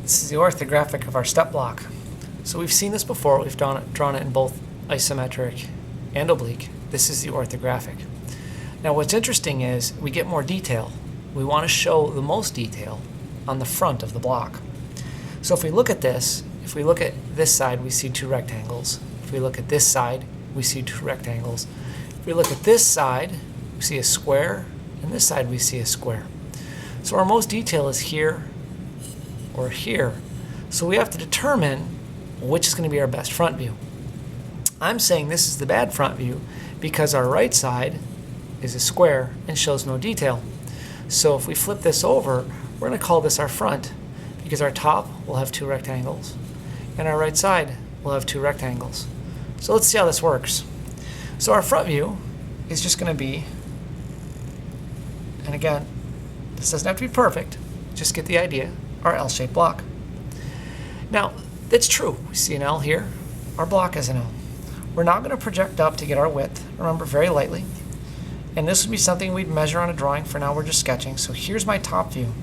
This is the orthographic of our step block. So we've seen this before. We've drawn it in both isometric and oblique. This is the orthographic. Now what's interesting is we get more detail. We want to show the most detail on the front of the block. So if we look at this, if we look at this side, we see two rectangles. If we look at this side, we see two rectangles. If we look at this side, we see a square, and this side we see a square. So our most detail is here or here. So we have to determine which is going to be our best front view. I'm saying this is the bad front view because our right side is a square and shows no detail. So if we flip this over, we're going to call this our front because our top will have two rectangles and our right side will have two rectangles. So let's see how this works. So our front view is just going to be, and again, this doesn't have to be perfect, just get the idea, our L-shaped block. Now, that's true. We see an L here. Our block is an L. We're not going to project up to get our width, remember, very lightly. And this would be something we'd measure on a drawing. For now, we're just sketching. So here's my top view.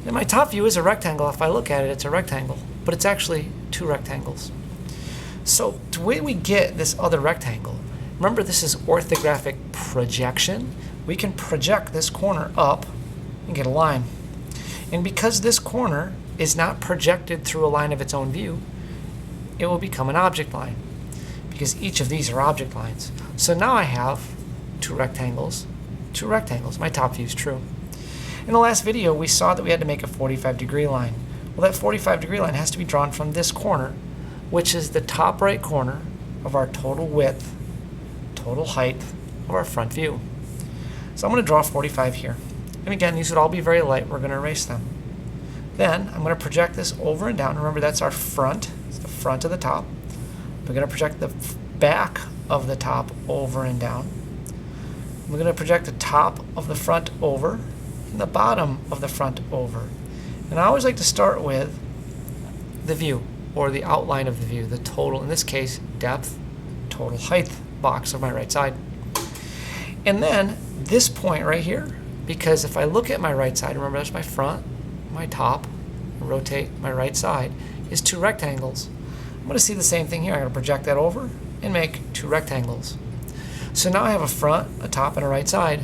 And my top view is a rectangle. If I look at it, it's a rectangle. But it's actually two rectangles. So the way we get this other rectangle, remember this is orthographic projection. We can project this corner up and get a line. And because this corner is not projected through a line of its own view, it will become an object line because each of these are object lines. So now I have two rectangles. My top view is true. In the last video, we saw that we had to make a 45-degree line. Well, that 45-degree line has to be drawn from this corner, which is the top right corner of our total width, total height of our front view. So I'm going to draw 45 here. And again, these would all be very light. We're going to erase them. Then I'm going to project this over and down. Remember, that's our front. It's the front of the top. We're going to project the back of the top over and down. We're going to project the top of the front over and the bottom of the front over. And I always like to start with the view, or the outline of the view, the total, in this case, depth, total height box of my right side. And then this point right here, because if I look at my right side, remember that's my front, my top, rotate my right side, is two rectangles. I'm going to see the same thing here. I'm going to project that over and make two rectangles. So now I have a front, a top, and a right side.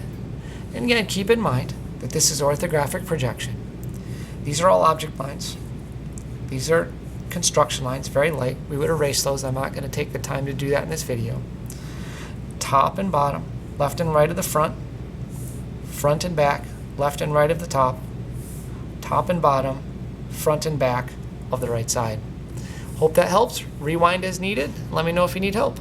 And again, keep in mind that this is orthographic projection. These are all object lines. These are construction lines, very light. We would erase those. I'm not going to take the time to do that in this video. Top and bottom, left and right of the front, front and back, left and right of the top, top and bottom, front and back of the right side. Hope that helps. Rewind as needed. Let me know if you need help.